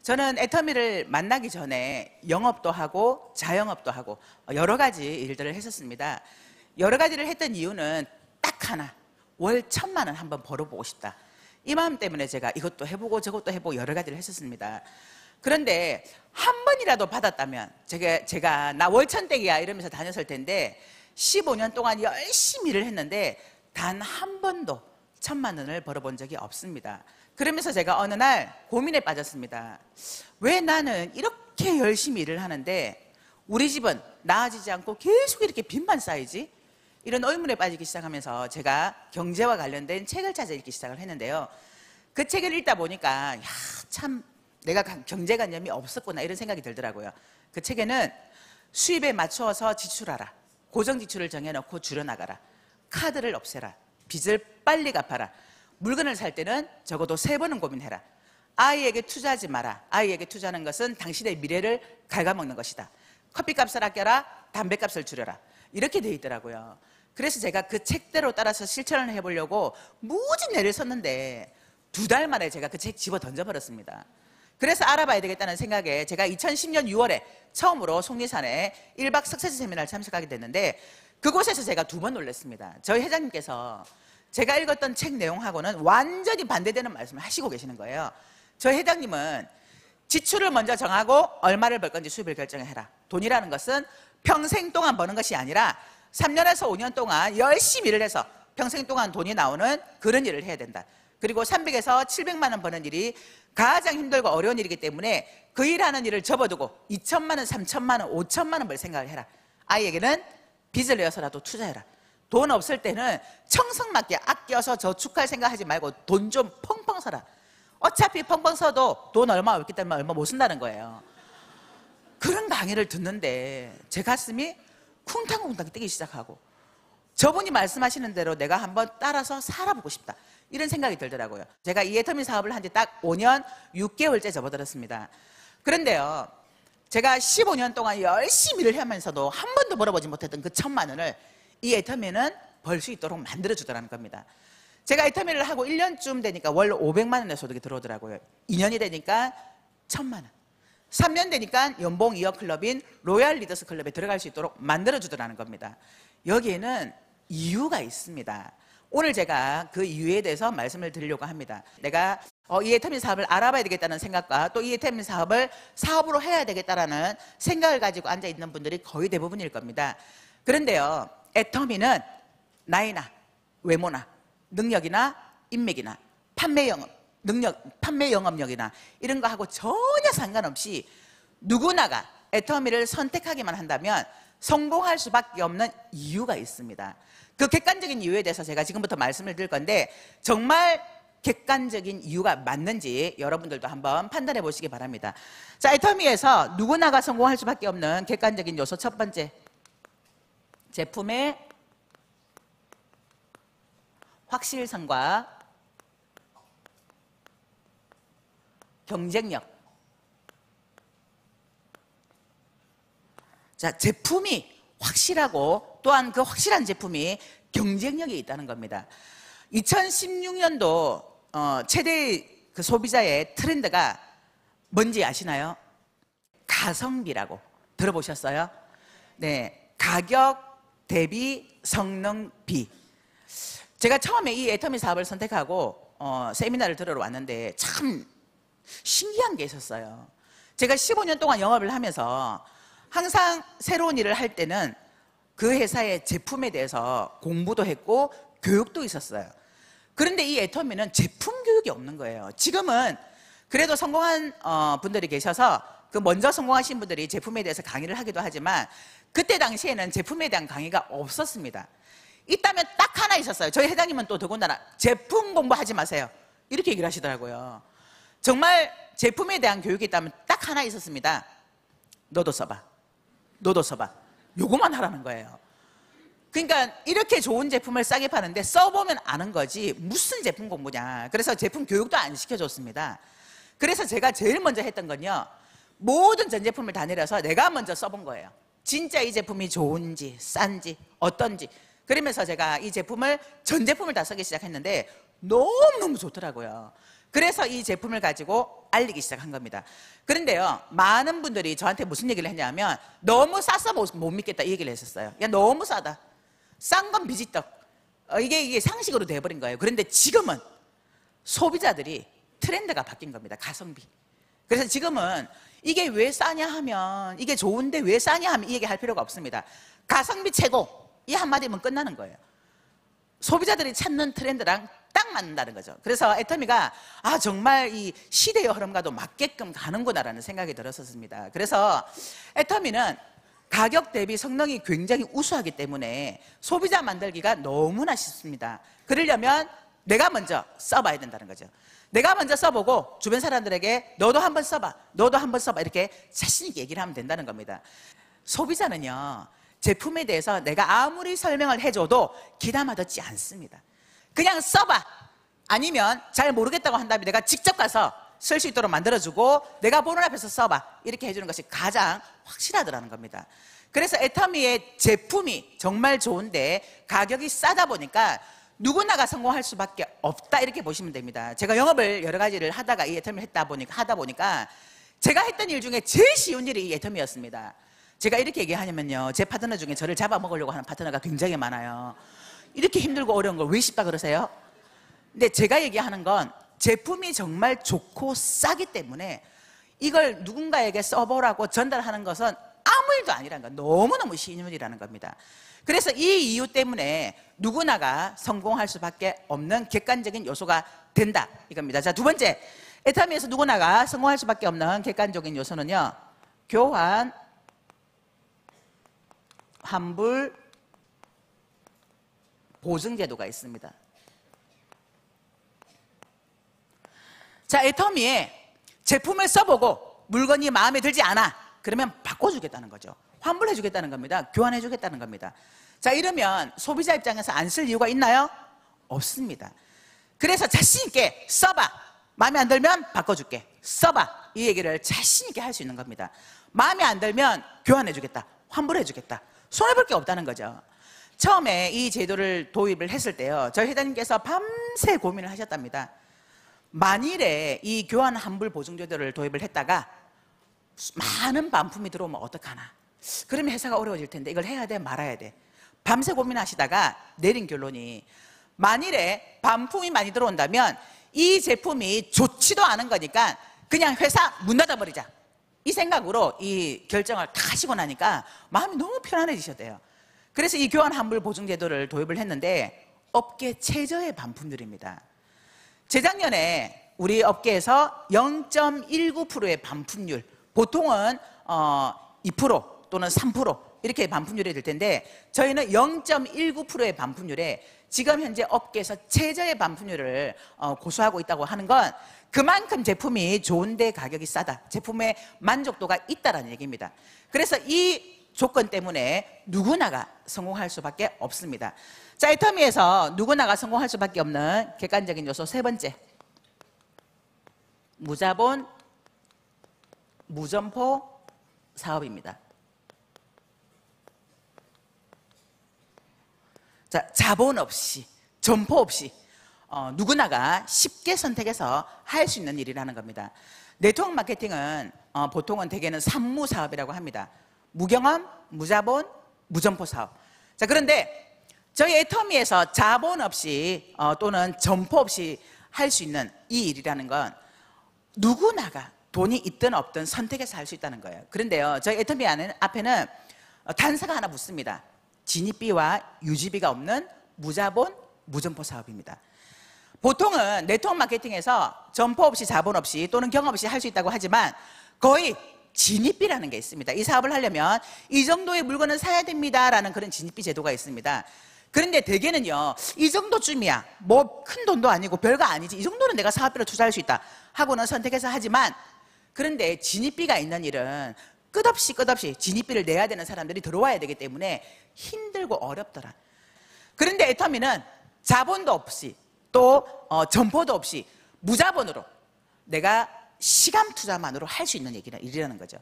저는 애터미를 만나기 전에 영업도 하고 자영업도 하고 여러 가지 일들을 했었습니다. 여러 가지를 했던 이유는 딱 하나, 월 1,000만 원 한번 벌어보고 싶다. 이 마음 때문에 제가 이것도 해보고 저것도 해보고 여러 가지를 했었습니다. 그런데 한 번이라도 받았다면 제가 나 월 1,000댁이야 이러면서 다녔을 텐데 15년 동안 열심히 일을 했는데 단 한 번도 1,000만 원을 벌어본 적이 없습니다. 그러면서 제가 어느 날 고민에 빠졌습니다. 왜 나는 이렇게 열심히 일을 하는데 우리 집은 나아지지 않고 계속 이렇게 빚만 쌓이지? 이런 의문에 빠지기 시작하면서 제가 경제와 관련된 책을 찾아 읽기 시작을 했는데요. 그 책을 읽다 보니까 참 내가 경제관념이 없었구나 이런 생각이 들더라고요. 그 책에는 수입에 맞추어서 지출하라, 고정지출을 정해놓고 줄여나가라, 카드를 없애라, 빚을 빨리 갚아라, 물건을 살 때는 적어도 3번은 고민해라, 아이에게 투자하지 마라, 아이에게 투자하는 것은 당신의 미래를 갉아먹는 것이다, 커피값을 아껴라, 담배값을 줄여라, 이렇게 돼 있더라고요. 그래서 제가 그 책대로 따라서 실천을 해보려고 무진 애를 썼는데 2달 만에 제가 그 책 집어 던져버렸습니다. 그래서 알아봐야 되겠다는 생각에 제가 2010년 6월에 처음으로 속리산에 1박 석세지 세미나를 참석하게 됐는데 그곳에서 제가 2번 놀랐습니다. 저희 회장님께서 제가 읽었던 책 내용하고는 완전히 반대되는 말씀을 하시고 계시는 거예요. 저희 회장님은 지출을 먼저 정하고 얼마를 벌 건지 수입을 결정해라. 돈이라는 것은 평생 동안 버는 것이 아니라 3년에서 5년 동안 열심히 일을 해서 평생 동안 돈이 나오는 그런 일을 해야 된다. 그리고 300에서 700만 원 버는 일이 가장 힘들고 어려운 일이기 때문에 그 일하는 일을 접어두고 2,000만 원, 3,000만 원, 5,000만 원 벌 생각을 해라. 아이에게는 빚을 내어서라도 투자해라. 돈 없을 때는 청승맞게 아껴서 저축할 생각하지 말고 돈 좀 펑펑 써라. 어차피 펑펑 써도 돈 얼마 없기 때문에 얼마 못 쓴다는 거예요. 그런 강의를 듣는데 제 가슴이 쿵탕쿵탕 뛰기 시작하고 저분이 말씀하시는 대로 내가 한번 따라서 살아보고 싶다 이런 생각이 들더라고요. 제가 이 애터미 사업을 한 지 딱 5년 6개월째 접어들었습니다. 그런데요, 제가 15년 동안 열심히 일을 하면서도 한 번도 벌어보지 못했던 그 1,000만 원을 이 애터미는 벌 수 있도록 만들어주더라는 겁니다. 제가 애터미를 하고 1년쯤 되니까 월 500만 원의 소득이 들어오더라고요. 2년이 되니까 1,000만 원, 3년 되니까 연봉 2억 클럽인 로얄 리더스 클럽에 들어갈 수 있도록 만들어주더라는 겁니다. 여기에는 이유가 있습니다. 오늘 제가 그 이유에 대해서 말씀을 드리려고 합니다. 내가 이 애터미 사업을 알아봐야 되겠다는 생각과 또 이 애터미 사업을 사업으로 해야 되겠다는 생각을 가지고 앉아있는 분들이 거의 대부분일 겁니다. 그런데요, 애터미는 나이나 외모나 능력이나 인맥이나 판매 영업력이나 이런 거하고 전혀 상관없이 누구나가 애터미를 선택하기만 한다면 성공할 수밖에 없는 이유가 있습니다. 그 객관적인 이유에 대해서 제가 지금부터 말씀을 드릴 건데 정말 객관적인 이유가 맞는지 여러분들도 한번 판단해 보시기 바랍니다. 자, 애터미에서 누구나가 성공할 수밖에 없는 객관적인 요소 첫 번째, 제품의 확실성과 경쟁력. 자, 제품이 확실하고 또한 그 확실한 제품이 경쟁력이 있다는 겁니다. 2016년도 최대 그 소비자의 트렌드가 뭔지 아시나요? 가성비라고 들어보셨어요? 네, 가격 대비 성능비. 제가 처음에 이 애터미 사업을 선택하고 세미나를 들으러 왔는데 참 신기한 게 있었어요. 제가 15년 동안 영업을 하면서 항상 새로운 일을 할 때는 그 회사의 제품에 대해서 공부도 했고 교육도 있었어요. 그런데 이 애터미는 제품 교육이 없는 거예요. 지금은 그래도 성공한 분들이 계셔서 그 먼저 성공하신 분들이 제품에 대해서 강의를 하기도 하지만 그때 당시에는 제품에 대한 강의가 없었습니다. 있다면 딱 하나 있었어요. 저희 회장님은 또 더군다나 제품 공부하지 마세요 이렇게 얘기를 하시더라고요. 정말 제품에 대한 교육이 있다면 딱 하나 있었습니다. 너도 써봐, 너도 써봐, 요거만 하라는 거예요. 그러니까 이렇게 좋은 제품을 싸게 파는데 써보면 아는 거지 무슨 제품 공부냐. 그래서 제품 교육도 안 시켜줬습니다. 그래서 제가 제일 먼저 했던 건요, 모든 전 제품을 다 내려서 내가 먼저 써본 거예요. 진짜 이 제품이 좋은지 싼지 어떤지. 그러면서 제가 이 제품을 전 제품을 다 쓰기 시작했는데 너무너무 좋더라고요. 그래서 이 제품을 가지고 알리기 시작한 겁니다. 그런데요, 많은 분들이 저한테 무슨 얘기를 했냐면 너무 싸서 못 믿겠다 이 얘기를 했었어요. 야, 너무 싸다. 싼 건 비지떡. 이게 상식으로 돼버린 거예요. 그런데 지금은 소비자들이 트렌드가 바뀐 겁니다. 가성비. 그래서 지금은 이게 왜 싸냐 하면, 이게 좋은데 왜 싸냐 하면 이 얘기 할 필요가 없습니다. 가성비 최고, 이 한마디면 끝나는 거예요. 소비자들이 찾는 트렌드랑 딱 맞는다는 거죠. 그래서 애터미가 정말 이 시대의 흐름과도 맞게끔 가는구나라는 생각이 들었었습니다. 그래서 애터미는 가격 대비 성능이 굉장히 우수하기 때문에 소비자 만들기가 너무나 쉽습니다. 그러려면 내가 먼저 써봐야 된다는 거죠. 내가 먼저 써보고 주변 사람들에게 너도 한번 써봐, 너도 한번 써봐, 이렇게 자신 있게 얘기를 하면 된다는 겁니다. 소비자는요, 제품에 대해서 내가 아무리 설명을 해줘도 귀담아 듣지 않습니다. 그냥 써봐, 아니면 잘 모르겠다고 한다면 내가 직접 가서 쓸 수 있도록 만들어주고 내가 보는 앞에서 써봐, 이렇게 해주는 것이 가장 확실하더라는 겁니다. 그래서 애터미의 제품이 정말 좋은데 가격이 싸다 보니까 누구나가 성공할 수밖에 없다, 이렇게 보시면 됩니다. 제가 영업을 여러 가지를 하다가 이 애터미를 하다 보니까 제가 했던 일 중에 제일 쉬운 일이 이 애터미였습니다. 제가 이렇게 얘기하냐면요, 제 파트너 중에 저를 잡아먹으려고 하는 파트너가 굉장히 많아요. 이렇게 힘들고 어려운 걸 왜 쉽다 그러세요? 근데 제가 얘기하는 건 제품이 정말 좋고 싸기 때문에 이걸 누군가에게 써보라고 전달하는 것은 아무 일도 아니라는 건, 너무너무 쉬운 일이라는 겁니다. 그래서 이 이유 때문에 누구나가 성공할 수밖에 없는 객관적인 요소가 된다, 이겁니다. 자, 두 번째, 애터미에서 누구나가 성공할 수밖에 없는 객관적인 요소는요, 교환 환불 보증 제도가 있습니다. 자, 애터미에 제품을 써보고 물건이 마음에 들지 않아, 그러면 바꿔주겠다는 거죠. 환불해주겠다는 겁니다. 교환해주겠다는 겁니다. 자, 이러면 소비자 입장에서 안 쓸 이유가 있나요? 없습니다. 그래서 자신 있게 써봐, 마음에 안 들면 바꿔줄게, 써봐, 이 얘기를 자신 있게 할 수 있는 겁니다. 마음에 안 들면 교환해주겠다, 환불해주겠다, 손해볼 게 없다는 거죠. 처음에 이 제도를 도입을 했을 때요, 저희 회장님께서 밤새 고민을 하셨답니다. 만일에 이 교환 환불 보증 제도를 도입을 했다가 많은 반품이 들어오면 어떡하나, 그러면 회사가 어려워질 텐데 이걸 해야 돼 말아야 돼, 밤새 고민하시다가 내린 결론이, 만일에 반품이 많이 들어온다면 이 제품이 좋지도 않은 거니까 그냥 회사 문 닫아버리자, 이 생각으로 이 결정을 다 하시고 나니까 마음이 너무 편안해지셨대요. 그래서 이 교환 환불 보증 제도를 도입을 했는데 업계 최저의 반품률입니다. 재작년에 우리 업계에서 0.19%의 반품률, 보통은 2% 또는 3% 이렇게 반품률이 될 텐데 저희는 0.19%의 반품률에 지금 현재 업계에서 최저의 반품률을 고수하고 있다고 하는 건 그만큼 제품이 좋은데 가격이 싸다, 제품의 만족도가 있다는 얘기입니다. 그래서 이 조건 때문에 누구나가 성공할 수밖에 없습니다. 자, 애터미에서 누구나가 성공할 수밖에 없는 객관적인 요소 세 번째, 무자본 무점포 사업입니다. 자, 자본 없이, 점포 없이 누구나가 쉽게 선택해서 할 수 있는 일이라는 겁니다. 네트워크 마케팅은 보통은 대개는 산무 사업이라고 합니다. 무경험, 무자본, 무점포 사업. 자, 그런데 저희 애터미에서 자본 없이 또는 점포 없이 할 수 있는 이 일이라는 건 누구나가 돈이 있든 없든 선택해서 할 수 있다는 거예요. 그런데요, 저희 애터미 앞에는 단서가 하나 붙습니다. 진입비와 유지비가 없는 무자본, 무점포 사업입니다. 보통은 네트워크 마케팅에서 점포 없이 자본 없이 또는 경험 없이 할 수 있다고 하지만 거의 진입비라는 게 있습니다. 이 사업을 하려면 이 정도의 물건을 사야 됩니다라는 그런 진입비 제도가 있습니다. 그런데 대개는요, 이 정도쯤이야, 뭐 큰 돈도 아니고 별거 아니지, 이 정도는 내가 사업비로 투자할 수 있다 하고는 선택해서 하지만, 그런데 진입비가 있는 일은 끝없이 진입비를 내야 되는 사람들이 들어와야 되기 때문에 힘들고 어렵더라. 그런데 애터미는 자본도 없이 또 점포도 없이 무자본으로 내가 시간 투자만으로 할 수 있는 일이라는 거죠.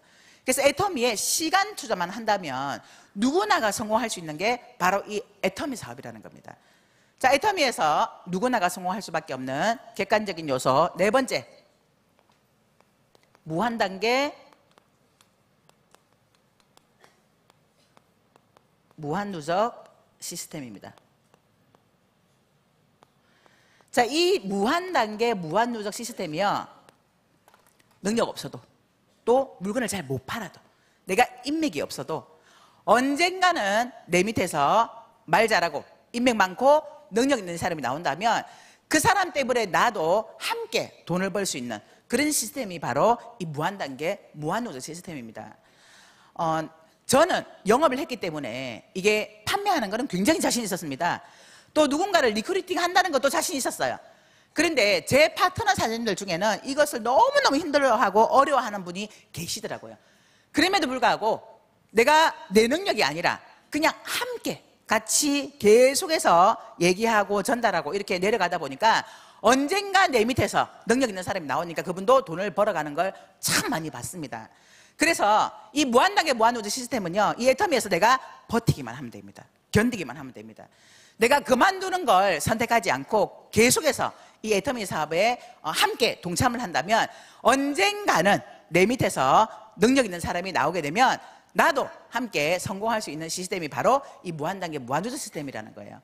그래서 애터미에 시간 투자만 한다면 누구나가 성공할 수 있는 게 바로 이 애터미 사업이라는 겁니다. 자, 애터미에서 누구나가 성공할 수밖에 없는 객관적인 요소 네 번째, 무한단계 무한누적 시스템입니다. 자, 이 무한단계 무한누적 시스템이요, 능력 없어도 또 물건을 잘 못 팔아도 내가 인맥이 없어도 언젠가는 내 밑에서 말 잘하고 인맥 많고 능력 있는 사람이 나온다면 그 사람 때문에 나도 함께 돈을 벌 수 있는 그런 시스템이 바로 이 무한단계 무한누적 시스템입니다. 저는 영업을 했기 때문에 이게 판매하는 거는 굉장히 자신 있었습니다. 또 누군가를 리크루팅 한다는 것도 자신 있었어요. 그런데 제 파트너 사장님들 중에는 이것을 너무너무 힘들어하고 어려워하는 분이 계시더라고요. 그럼에도 불구하고 내가 내 능력이 아니라 그냥 함께 같이 계속해서 얘기하고 전달하고 이렇게 내려가다 보니까 언젠가 내 밑에서 능력 있는 사람이 나오니까 그분도 돈을 벌어가는 걸 참 많이 봤습니다. 그래서 이 무한단계 무한누적 시스템은요, 이 애터미에서 내가 버티기만 하면 됩니다. 견디기만 하면 됩니다. 내가 그만두는 걸 선택하지 않고 계속해서 이 애터미 사업에 함께 동참을 한다면 언젠가는 내 밑에서 능력 있는 사람이 나오게 되면 나도 함께 성공할 수 있는 시스템이 바로 이 무한단계 무한누적 시스템이라는 거예요.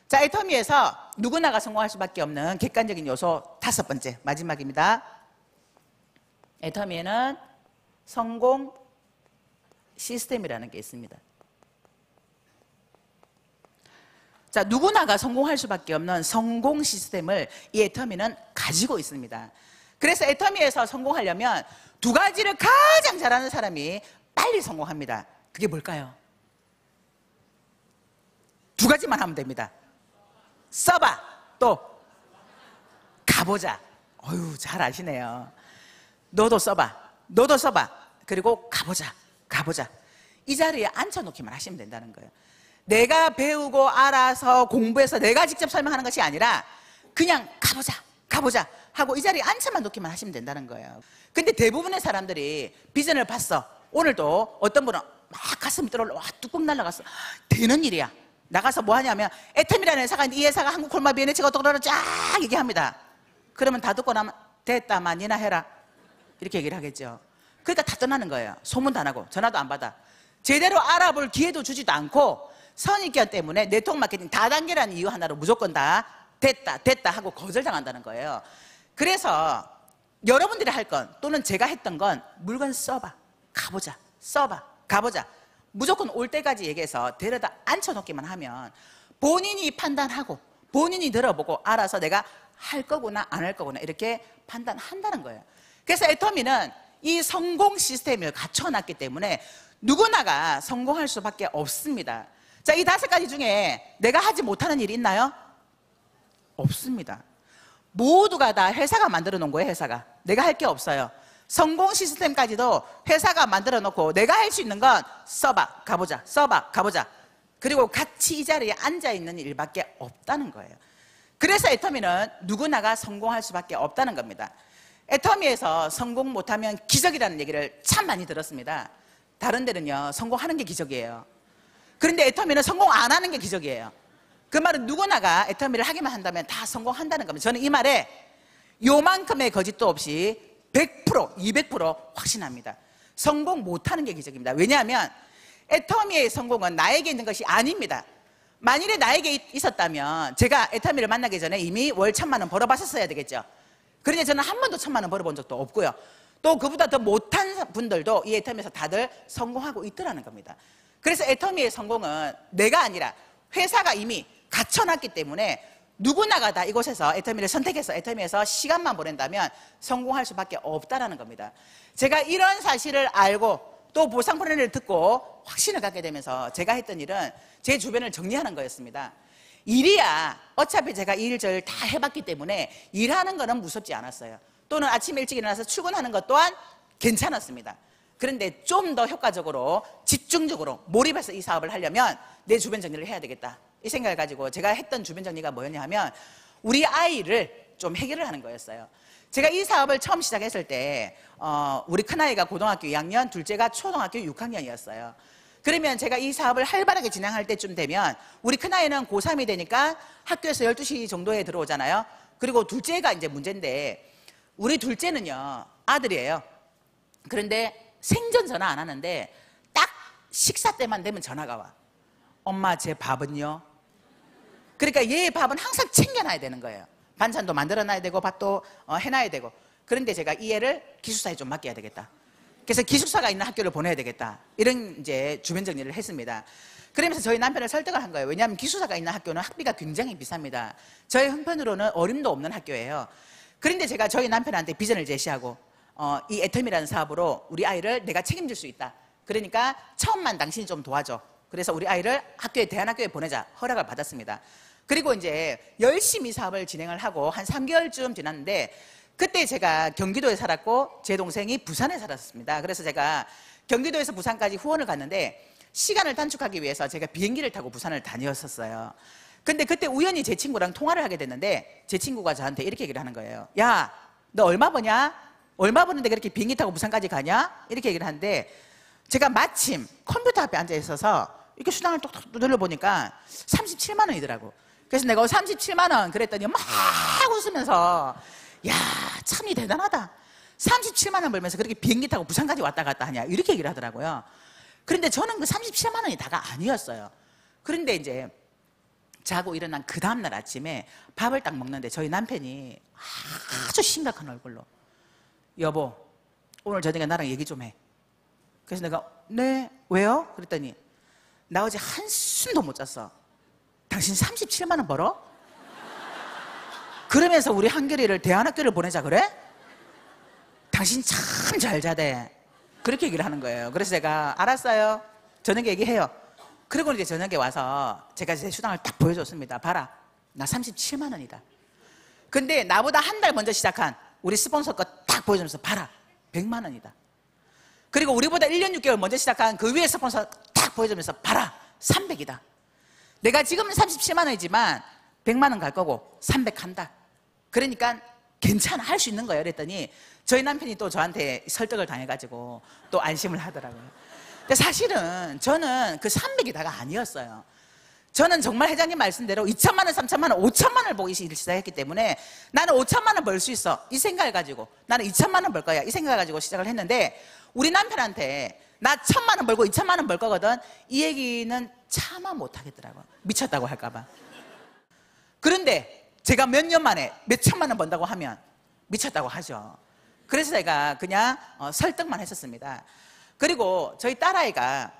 자, 애터미에서 누구나가 성공할 수밖에 없는 객관적인 요소 다섯 번째, 마지막입니다. 애터미에는 성공 시스템이라는 게 있습니다. 자, 누구나가 성공할 수밖에 없는 성공 시스템을 이 애터미는 가지고 있습니다. 그래서 애터미에서 성공하려면 두 가지를 가장 잘하는 사람이 빨리 성공합니다. 그게 뭘까요? 두 가지만 하면 됩니다. 써봐, 또 가보자. 어휴, 잘 아시네요. 너도 써봐, 너도 써봐, 그리고 가보자, 가보자. 이 자리에 앉혀놓기만 하시면 된다는 거예요. 내가 배우고 알아서 공부해서 내가 직접 설명하는 것이 아니라 그냥 가보자, 가보자 하고 이 자리에 앉혀만 놓기만 하시면 된다는 거예요. 근데 대부분의 사람들이 비전을 봤어. 오늘도 어떤 분은 막 가슴이 떨어올라, 와, 뚜껑 날라갔어. 되는 일이야. 나가서 뭐 하냐면 애템이라는 회사가 있는데 이 회사가 한국 콜마 비엔에치가 어떡하라 쫙 얘기합니다. 그러면 다 듣고 나면 됐다만 니나 해라 이렇게 얘기를 하겠죠. 그러니까 다 떠나는 거예요. 소문도 안 하고 전화도 안 받아. 제대로 알아볼 기회도 주지도 않고 선입견 때문에 네트워크 마케팅 다단계라는 이유 하나로 무조건 다 됐다 됐다 하고 거절당한다는 거예요. 그래서 여러분들이 할 건 또는 제가 했던 건 물건 써봐, 가보자, 써봐, 가보자. 무조건 올 때까지 얘기해서 데려다 앉혀놓기만 하면 본인이 판단하고 본인이 들어보고 알아서 내가 할 거구나 안 할 거구나 이렇게 판단한다는 거예요. 그래서 애터미는 이 성공 시스템을 갖춰놨기 때문에 누구나가 성공할 수밖에 없습니다. 자, 이 다섯 가지 중에 내가 하지 못하는 일이 있나요? 없습니다. 모두가 다 회사가 만들어 놓은 거예요. 회사가. 내가 할 게 없어요. 성공 시스템까지도 회사가 만들어 놓고 내가 할 수 있는 건 써봐, 가보자, 써봐, 가보자. 그리고 같이 이 자리에 앉아있는 일밖에 없다는 거예요. 그래서 애터미는 누구나가 성공할 수밖에 없다는 겁니다. 애터미에서 성공 못하면 기적이라는 얘기를 참 많이 들었습니다. 다른 데는요, 성공하는 게 기적이에요. 그런데 애터미는 성공 안 하는 게 기적이에요. 그 말은 누구나가 애터미를 하기만 한다면 다 성공한다는 겁니다. 저는 이 말에 요만큼의 거짓도 없이 100%, 200% 확신합니다. 성공 못하는 게 기적입니다. 왜냐하면 애터미의 성공은 나에게 있는 것이 아닙니다. 만일에 나에게 있었다면 제가 애터미를 만나기 전에 이미 월 1,000만 원 벌어봤었어야 되겠죠. 그런데 저는 한 번도 1,000만 원 벌어본 적도 없고요. 또 그보다 더 못한 분들도 이 애터미에서 다들 성공하고 있더라는 겁니다. 그래서 애터미의 성공은 내가 아니라 회사가 이미 갖춰놨기 때문에 누구나가 다 이곳에서 애터미를 선택해서 애터미에서 시간만 보낸다면 성공할 수밖에 없다는 겁니다. 제가 이런 사실을 알고 또 보상 프로그램을 듣고 확신을 갖게 되면서 제가 했던 일은 제 주변을 정리하는 거였습니다. 일이야 어차피 제가 일절 다 해봤기 때문에 일하는 거는 무섭지 않았어요. 또는 아침 일찍 일어나서 출근하는 것 또한 괜찮았습니다. 그런데 좀 더 효과적으로 집중적으로 몰입해서 이 사업을 하려면 내 주변 정리를 해야 되겠다 이 생각을 가지고 제가 했던 주변 정리가 뭐였냐 하면 우리 아이를 좀 해결을 하는 거였어요. 제가 이 사업을 처음 시작했을 때 우리 큰아이가 고등학교 2학년, 둘째가 초등학교 6학년이었어요. 그러면 제가 이 사업을 활발하게 진행할 때쯤 되면 우리 큰아이는 고3이 되니까 학교에서 12시 정도에 들어오잖아요. 그리고 둘째가 이제 문제인데 우리 둘째는요, 아들이에요. 그런데 생전 전화 안 하는데 딱 식사 때만 되면 전화가 와. 엄마, 제 밥은요? 그러니까 얘의 밥은 항상 챙겨놔야 되는 거예요. 반찬도 만들어놔야 되고 밥도 해놔야 되고. 그런데 제가 이 애를 기숙사에 좀 맡겨야 되겠다. 그래서 기숙사가 있는 학교를 보내야 되겠다. 이런 이제 주변 정리를 했습니다. 그러면서 저희 남편을 설득을 한 거예요. 왜냐하면 기숙사가 있는 학교는 학비가 굉장히 비쌉니다. 저희 형편으로는 어림도 없는 학교예요. 그런데 제가 저희 남편한테 비전을 제시하고 이 애텀이라는 사업으로 우리 아이를 내가 책임질 수 있다. 그러니까 처음만 당신이 좀 도와줘. 그래서 우리 아이를 학교에 대안학교에 보내자 허락을 받았습니다. 그리고 이제 열심히 사업을 진행을 하고 한 3개월쯤 지났는데 그때 제가 경기도에 살았고 제 동생이 부산에 살았습니다. 그래서 제가 경기도에서 부산까지 후원을 갔는데 시간을 단축하기 위해서 제가 비행기를 타고 부산을 다녔었어요. 근데 그때 우연히 제 친구랑 통화를 하게 됐는데 제 친구가 저한테 이렇게 얘기를 하는 거예요. 야, 너 얼마 버냐? 얼마 버는데 그렇게 비행기 타고 부산까지 가냐? 이렇게 얘기를 하는데 제가 마침 컴퓨터 앞에 앉아 있어서 이렇게 수당을 톡톡 눌러보니까 37만 원이더라고. 그래서 내가 37만 원 그랬더니 막 웃으면서 야, 참이 대단하다. 37만 원 벌면서 그렇게 비행기 타고 부산까지 왔다 갔다 하냐 이렇게 얘기를 하더라고요. 그런데 저는 그 37만 원이 다가 아니었어요. 그런데 이제 자고 일어난 그 다음날 아침에 밥을 딱 먹는데 저희 남편이 아주 심각한 얼굴로 여보, 오늘 저녁에 나랑 얘기 좀 해. 그래서 내가 네, 왜요? 그랬더니 나 어제 한숨도 못 잤어. 당신 37만 원 벌어? 그러면서 우리 한결이를 대안학교를 보내자 그래? 당신 참 잘 자대. 그렇게 얘기를 하는 거예요. 그래서 제가 알았어요. 저녁에 얘기해요. 그리고 이제 저녁에 와서 제가 제 수당을 딱 보여줬습니다. 봐라, 나 37만 원이다. 근데 나보다 한 달 먼저 시작한 우리 스폰서 거 딱 보여주면서 봐라, 100만 원이다. 그리고 우리보다 1년 6개월 먼저 시작한 그 위에 스폰서 딱 보여주면서 봐라, 300이다. 내가 지금은 37만 원이지만 100만 원 갈 거고 300 간다. 그러니까 괜찮아, 할 수 있는 거예요. 그랬더니 저희 남편이 또 저한테 설득을 당해가지고 또 안심을 하더라고요. 근데 사실은 저는 그 300이 다가 아니었어요. 저는 정말 회장님 말씀대로 2천만 원, 3천만 원, 5천만 원을 보기 시작했기 때문에 나는 5천만 원 벌 수 있어 이 생각을 가지고 나는 2천만 원 벌 거야 이 생각을 가지고 시작을 했는데 우리 남편한테 나 1천만 원 벌고 2천만 원 벌 거거든 이 얘기는 차마 못 하겠더라고요. 미쳤다고 할까 봐. 그런데 제가 몇 년 만에 몇 천만 원 번다고 하면 미쳤다고 하죠. 그래서 제가 그냥 설득만 했었습니다. 그리고 저희 딸아이가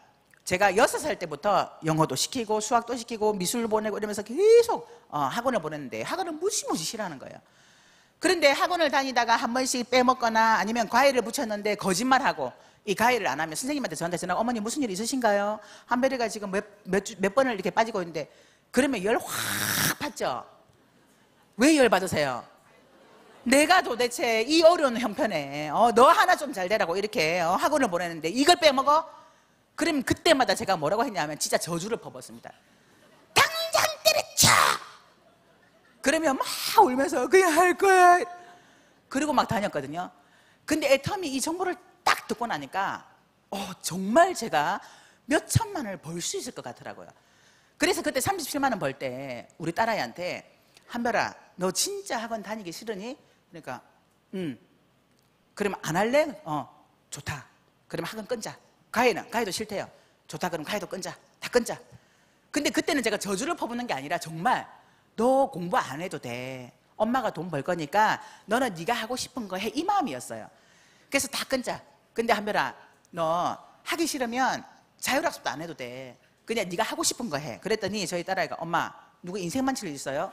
제가 6살 때부터 영어도 시키고 수학도 시키고 미술 보내고 이러면서 계속 학원을 보냈는데 학원을 무지무지 싫어하는 거예요. 그런데 학원을 다니다가 한 번씩 빼먹거나 아니면 과외를 붙였는데 거짓말하고 이 과외를 안 하면 선생님한테 저한테 전화, 어머니 무슨 일 있으신가요? 한별이가 지금 몇 번을 이렇게 빠지고 있는데 그러면 열 확 받죠. 왜 열 받으세요? 내가 도대체 이 어려운 형편에 너 하나 좀 잘 되라고 이렇게 학원을 보내는데 이걸 빼먹어? 그럼 그때마다 제가 뭐라고 했냐면 진짜 저주를 퍼붓습니다. 당장 때려쳐! 그러면 막 울면서 그냥 할 거야. 그리고 막 다녔거든요. 근데 애텀이 이 정보를 딱 듣고 나니까 정말 제가 몇 천만 원을 벌 수 있을 것 같더라고요. 그래서 그때 37만 원 벌 때 우리 딸아이한테 한별아, 너 진짜 학원 다니기 싫으니? 그러니까 그러면 안 할래? 좋다. 그러면 학원 끊자. 과외도 싫대요. 좋다. 그럼 과외도 끊자. 다 끊자. 근데 그때는 제가 저주를 퍼붓는 게 아니라 정말 너 공부 안 해도 돼. 엄마가 돈 벌 거니까 너는 네가 하고 싶은 거 해. 이 마음이었어요. 그래서 다 끊자. 근데 한별아, 너 하기 싫으면 자율학습도 안 해도 돼. 그냥 네가 하고 싶은 거 해. 그랬더니 저희 딸아이가 엄마, 누구 인생 만칠 일 있어요?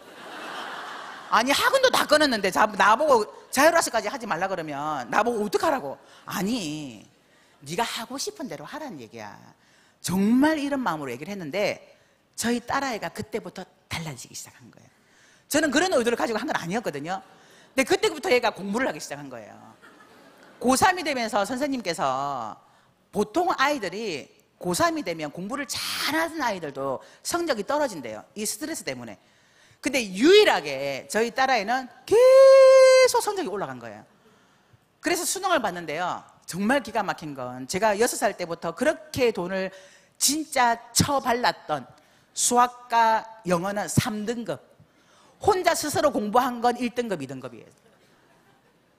아니 학원도 다 끊었는데 나보고 자율학습까지 하지 말라 그러면 나보고 어떡하라고. 아니 네가 하고 싶은 대로 하라는 얘기야. 정말 이런 마음으로 얘기를 했는데 저희 딸아이가 그때부터 달라지기 시작한 거예요. 저는 그런 의도를 가지고 한 건 아니었거든요. 근데 그때부터 얘가 공부를 하기 시작한 거예요. 고3이 되면서 선생님께서 보통 아이들이 고3이 되면 공부를 잘하는 아이들도 성적이 떨어진대요. 이 스트레스 때문에. 근데 유일하게 저희 딸아이는 계속 성적이 올라간 거예요. 그래서 수능을 봤는데요. 정말 기가 막힌 건 제가 6살 때부터 그렇게 돈을 진짜 처발랐던 수학과 영어는 3등급, 혼자 스스로 공부한 건 1등급, 2등급이에요.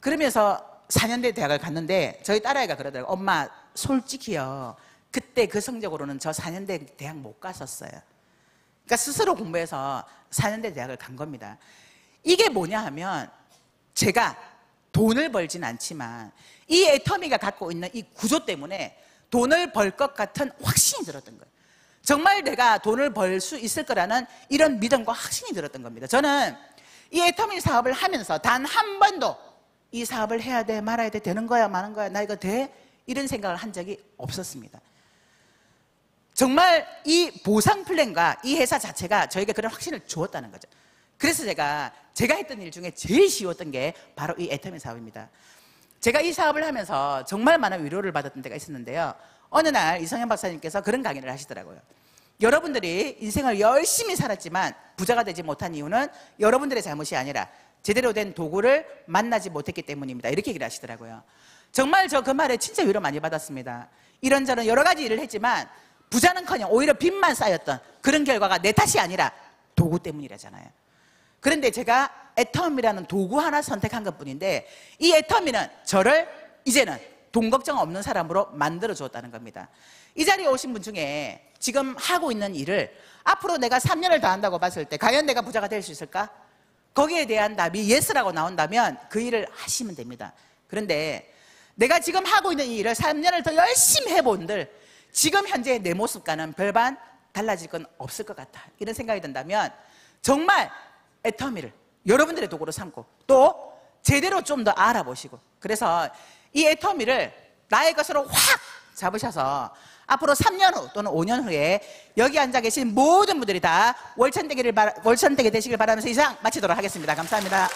그러면서 4년대 대학을 갔는데 저희 딸아이가 그러더라고요. 엄마 솔직히요, 그때 그 성적으로는 저 4년대 대학 못 갔었어요. 그러니까 스스로 공부해서 4년대 대학을 간 겁니다. 이게 뭐냐 하면, 제가 돈을 벌진 않지만 이 애터미가 갖고 있는 이 구조 때문에 돈을 벌 것 같은 확신이 들었던 거예요. 정말 내가 돈을 벌 수 있을 거라는 이런 믿음과 확신이 들었던 겁니다. 저는 이 애터미 사업을 하면서 단 한 번도 이 사업을 해야 돼, 말아야 돼, 되는 거야, 마는 거야, 나 이거 돼? 이런 생각을 한 적이 없었습니다. 정말 이 보상 플랜과 이 회사 자체가 저에게 그런 확신을 주었다는 거죠. 그래서 제가 했던 일 중에 제일 쉬웠던 게 바로 이 애터미 사업입니다. 제가 이 사업을 하면서 정말 많은 위로를 받았던 때가 있었는데요. 어느 날 이성현 박사님께서 그런 강의를 하시더라고요. 여러분들이 인생을 열심히 살았지만 부자가 되지 못한 이유는 여러분들의 잘못이 아니라 제대로 된 도구를 만나지 못했기 때문입니다. 이렇게 얘기를 하시더라고요. 정말 저 그 말에 진짜 위로 많이 받았습니다. 이런저런 여러 가지 일을 했지만 부자는커녕 오히려 빚만 쌓였던 그런 결과가 내 탓이 아니라 도구 때문이라잖아요. 그런데 제가 애터미라는 도구 하나 선택한 것뿐인데, 이 애터미는 저를 이제는 돈 걱정 없는 사람으로 만들어 주었다는 겁니다. 이 자리에 오신 분 중에 지금 하고 있는 일을 앞으로 내가 3년을 더 한다고 봤을 때 과연 내가 부자가 될 수 있을까? 거기에 대한 답이 예스라고 나온다면 그 일을 하시면 됩니다. 그런데 내가 지금 하고 있는 이 일을 3년을 더 열심히 해본들 지금 현재 내 모습과는 별반 달라질 건 없을 것 같다, 이런 생각이 든다면 정말 애터미를 여러분들의 도구로 삼고 또 제대로 좀 더 알아보시고, 그래서 이 애터미를 나의 것으로 확 잡으셔서 앞으로 3년 후 또는 5년 후에 여기 앉아 계신 모든 분들이 다 월천대기 되시길 바라면서 이상 마치도록 하겠습니다. 감사합니다.